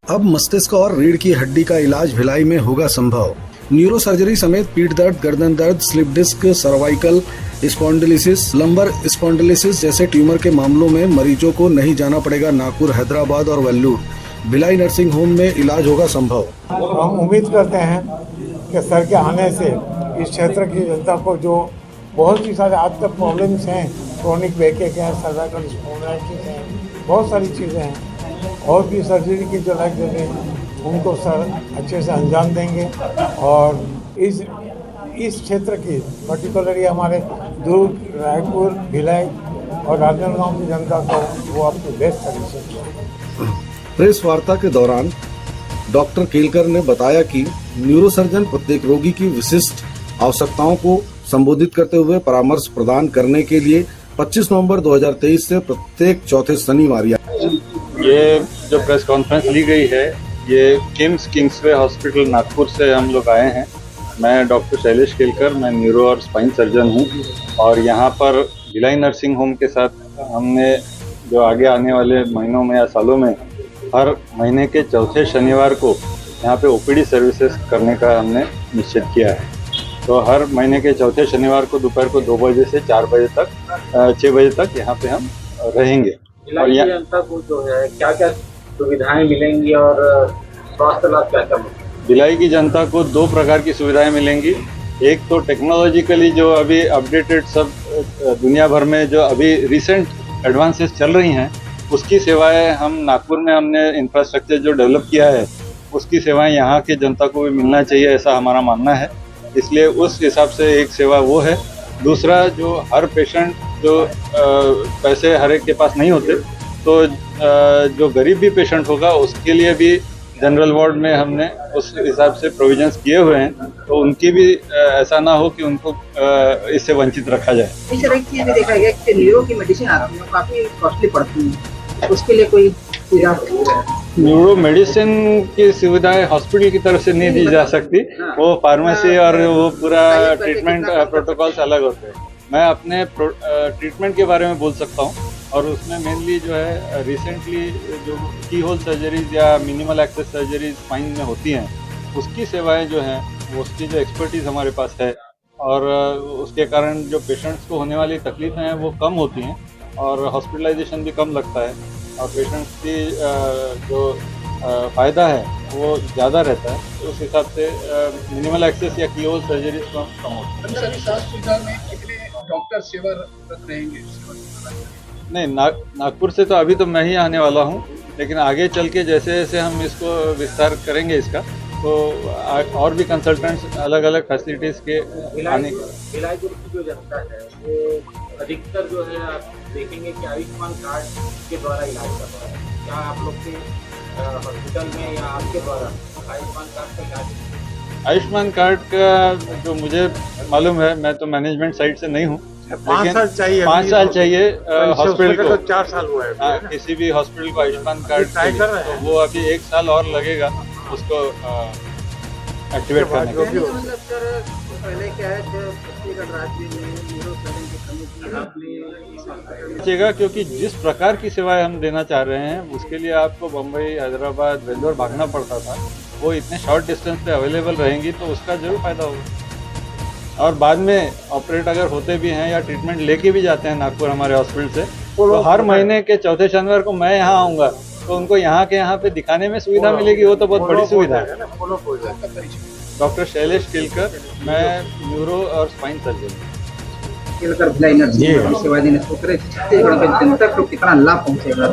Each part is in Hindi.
अब मस्तिष्क और रीढ़ की हड्डी का इलाज भिलाई में होगा संभव। न्यूरो सर्जरी समेत पीठ दर्द, गर्दन दर्द, स्लिप डिस्क, सर्वाइकल स्पॉन्डिलिसिस, लंबर स्पॉन्डिलिसिस जैसे ट्यूमर के मामलों में मरीजों को नहीं जाना पड़ेगा नागपुर, हैदराबाद और वेल्लूर। भिलाई नर्सिंग होम में इलाज होगा संभव। हम उम्मीद करते हैं कि सर के आने से इस क्षेत्र की जनता को जो बहुत सी सारे आज तक प्रॉब्लम्स हैं, क्रोनिक बैकएक है, सर्वाइकल स्पॉन्डिलाइटिस है, बहुत सारी चीज़ें हैं और भी सर्जरी की जो लाइक जगह उनको सर अच्छे से अंजाम देंगे और इस क्षेत्र की पर्टिकुलरली हमारे दुर्ग, रायपुर, भिलाई और राजनांदगांव की जनता को वो अपने बेस्ट सर्विसेज देंगे। प्रेस वार्ता के दौरान डॉक्टर केलकर ने बताया कि न्यूरोसर्जन प्रत्येक रोगी की विशिष्ट आवश्यकताओं को संबोधित करते हुए परामर्श प्रदान करने के लिए 25 नवंबर 2023 से प्रत्येक चौथे शनिवार ये जो प्रेस कॉन्फ्रेंस ली गई है ये किंग्सवे हॉस्पिटल नागपुर से हम लोग आए हैं। मैं डॉक्टर शैलेश केलकर, मैं न्यूरो और स्पाइन सर्जन हूँ और यहाँ पर भिलाई नर्सिंग होम के साथ हमने जो आगे आने वाले महीनों में या सालों में हर महीने के चौथे शनिवार को यहाँ पे ओपीडी सर्विसेज करने का हमने निश्चित किया है। तो हर महीने के चौथे शनिवार को दोपहर को 2 बजे से 4 बजे तक 6 बजे तक यहाँ पे हम रहेंगे। और भिलाई जनता को जो है क्या क्या सुविधाएं मिलेंगी और स्वास्थ्य लाभ क्या क्या मिलेंगे? भिलाई की जनता को 2 प्रकार की सुविधाएं मिलेंगी। एक तो टेक्नोलॉजिकली जो अभी अपडेटेड सब दुनिया भर में जो अभी रिसेंट एडवांसेस चल रही हैं उसकी सेवाएं हम नागपुर में हमने इंफ्रास्ट्रक्चर जो डेवलप किया है उसकी सेवाएं यहाँ की जनता को भी मिलना चाहिए, ऐसा हमारा मानना है। इसलिए उस हिसाब से एक सेवा वो है। दूसरा, जो हर पेशेंट जो पैसे हर एक के पास नहीं होते तो जो गरीब भी पेशेंट होगा उसके लिए भी जनरल वार्ड में हमने उस हिसाब से प्रोविजंस किए हुए हैं, तो उनकी भी ऐसा ना हो कि उनको इससे वंचित रखा जाए। इस तरह की भी देखा गया कि न्यूरो की मेडिसिन आती है काफ़ी कॉस्टली पड़ती है, उसके लिए कोई न्यूरो मेडिसिन की सुविधाएं हॉस्पिटल की तरफ से नहीं दी जा सकती, वो फार्मेसी और वो पूरा ट्रीटमेंट प्रोटोकॉल्स अलग होते हैं। मैं अपने ट्रीटमेंट के बारे में बोल सकता हूँ और उसमें मेनली जो है रिसेंटली जो की होल सर्जरीज या मिनिमल एक्सेस सर्जरीज स्पाइन में होती हैं उसकी सेवाएं जो हैं उसकी जो एक्सपर्टीज़ हमारे पास है और उसके कारण जो पेशेंट्स को होने वाली तकलीफें हैं वो कम होती हैं और हॉस्पिटलाइजेशन भी कम लगता है और पेशेंट्स की जो फ़ायदा है वो ज़्यादा रहता है। तो उस हिसाब से मिनिमल एक्सेस या की होल सर्जरीज कम होती है। डॉक्टर सेवारत रहेंगे? नहीं, नागपुर से तो अभी तो मैं ही आने वाला हूँ, लेकिन आगे चल के जैसे जैसे हम इसको विस्तार करेंगे इसका तो और भी कंसल्टेंट्स अलग अलग फैसिलिटीज़ के आने। भिलाई की जो जनता है वो अधिकतर जो है आप देखेंगे कि आयुष्मान कार्ड के द्वारा इलाज कर रहा है। क्या आप लोग के हॉस्पिटल में या आपके द्वारा आयुष्मान कार्ड का इलाज? आयुष्मान कार्ड का जो मुझे मालूम है, मैं तो मैनेजमेंट साइड से नहीं हूँ, 5 साल चाहिए। 5 साल चाहिए हॉस्पिटल को। तो 4 साल हुआ है। किसी भी हॉस्पिटल को आयुष्मान कार्ड तो वो अभी 1 साल और लगेगा उसको एक्टिवेट करने के लिए। पहले क्या है छत्तीसगढ़ राज्य में न्यूरो सर्जन की कमी थी, क्योंकि जिस प्रकार की सेवाएं हम देना चाह रहे हैं उसके लिए आपको बम्बई, हैदराबाद, वेल्लोर भागना पड़ता था, वो इतने शॉर्ट डिस्टेंस पे अवेलेबल रहेंगी तो उसका जरूर फायदा होगा। और बाद में ऑपरेट अगर होते भी हैं या ट्रीटमेंट लेके भी जाते हैं नागपुर हमारे हॉस्पिटल से, तो हर महीने के चौथे शनिवार को मैं यहाँ आऊँगा तो उनको यहाँ के यहाँ पे दिखाने में सुविधा मिलेगी, वो तो बहुत बड़ी सुविधा है। डॉक्टर शैलेश केलकर, मैं न्यूरो और spine surgeon. Kelkar Bhilai nursing सेवा देने से छत्तीसगढ़ के जनता को कितना लाभ पहुँचेगा?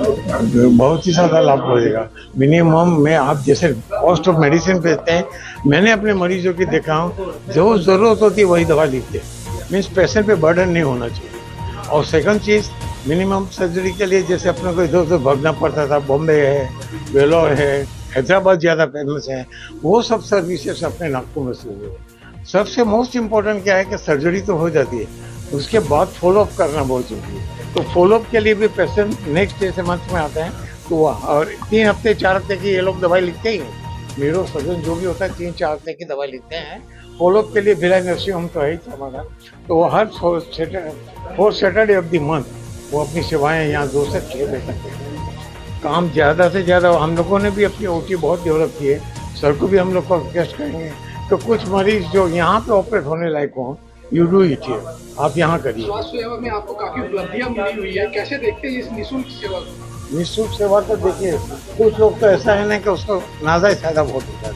बहुत ही ज़्यादा लाभ पहुँचेगा। मिनिमम में आप जैसे कॉस्ट ऑफ मेडिसिन बेचते हैं, मैंने अपने मरीजों की देखा हूँ जो ज़रूरत होती है वही दवा लिखते हैं। मीन्स पेशेंट पे बर्डन नहीं होना चाहिए। और सेकंड चीज़, मिनिमम सर्जरी के लिए जैसे अपने को इधर उधर भागना पड़ता था, बॉम्बे है, वेलोर है, हैदराबाद ज़्यादा फेमस है, वो सब सर्विसेज अपने नागपुर में शुरू हुए। सबसे मोस्ट इम्पोर्टेंट क्या है कि सर्जरी तो हो जाती है, उसके बाद फॉलोअप करना बहुत जरूरी है। तो फॉलोअप के लिए भी पेशेंट नेक्स्ट डे से मंथ में आते हैं तो और 3 हफ्ते 4 हफ्ते की ये लोग दवाई लिखते ही हैं। न्यूरो सर्जन जो भी होता है 3-4 हफ्ते की दवाई लिखते हैं। फॉलोअप के लिए भिलाई नर्सिंग होम तो है ही हमारा, तो वो हर 4 सैटरडे ऑफ द मंथ वो अपनी सेवाएं यहाँ 2 से 6 बजे तक देते हैं। काम ज़्यादा से ज़्यादा हम लोगों ने भी अपनी ओटी बहुत डेवलप की है, सर को भी हम लोग को रिक्वेस्ट करेंगे तो कुछ मरीज जो यहाँ पे ऑपरेट होने लायक हो, यू डू इट हियर, आप यहाँ करिए। स्वास्थ्य सेवा में आपको काफी उपलब्धियां मिली हुई है, कैसे देखते हैं इस निःशुल्क सेवा को? निःशुल्क सेवा तो देखिए, कुछ लोग तो ऐसा है ना कि उसको नाजायज फायदा बहुत होता है,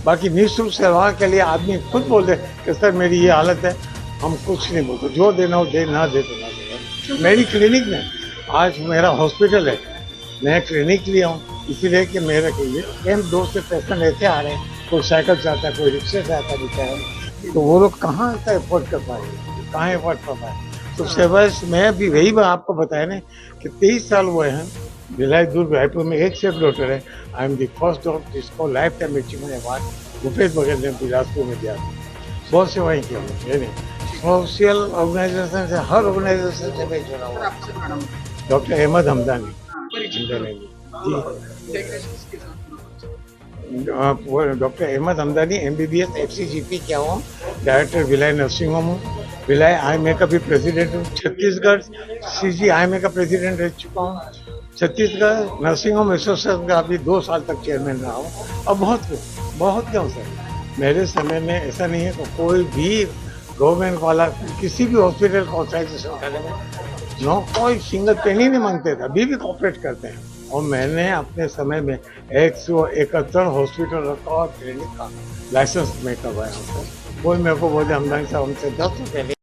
बाकी निःशुल्क सेवा के लिए आदमी खुद बोल दे कि सर मेरी ये हालत है, हम कुछ नहीं बोलते, जो देना हो दे, ना दे तो ना दे। मेरी क्लिनिक में आज मेरा हॉस्पिटल है, मैं क्लिनिक लिया हूँ इसीलिए कि मेरे के लिए कैंप 2 से पेशेंट ऐसे आ रहे हैं, कोई साइकिल से आता है, कोई रिक्शे से आता है, तो वो लोग कहाँ का एफोर्ड कर पाएंगे, कहाँ एफोर्ड कर पाए। तो सेवा मैं भी वही बात आपको बताया ना कि 23 साल हुए हैं, भिलाई दुर्ग रायपुर में एक सेफ डॉक्टर है, I am the first doctor जिसको life time achievement award Bhupesh Baghel ने बिलासपुर में दिया। बहुत सेवाएं की हमने, सोशल ऑर्गेनाइजेशन से, हर ऑर्गेनाइजेशन से मैं जुड़ा हुआ। आपसे मैडम डॉक्टर अहमद हमदानी परिचित जी, diagnosis के साथ doctor Ahmad Hamdani MBBS FCGP क्या हूँ, डायरेक्टर भिलाई नर्सिंग होम हूँ, भिलाई IMA का भी प्रेसिडेंट हूँ, छत्तीसगढ़ CGIMA का प्रेसिडेंट रह चुका हूँ, छत्तीसगढ़ नर्सिंग होम एसोसिएशन का भी 2 साल तक चेयरमैन रहा हूँ, और बहुत क्यों सर, मेरे समय में ऐसा नहीं है कि कोई भी गवर्नमेंट वाला किसी भी हॉस्पिटल का ऑथराइजेशन करने में जो कोई सिंगल पेनी नहीं मांगते थे, अभी भी कॉपरेट करते हैं। और मैंने अपने समय में 171 हॉस्पिटल का और क्लिनिक का लाइसेंस में करवाया हूँ सर। कोई मेरे को बोले हमदानी साहब हमसे 10 रुपये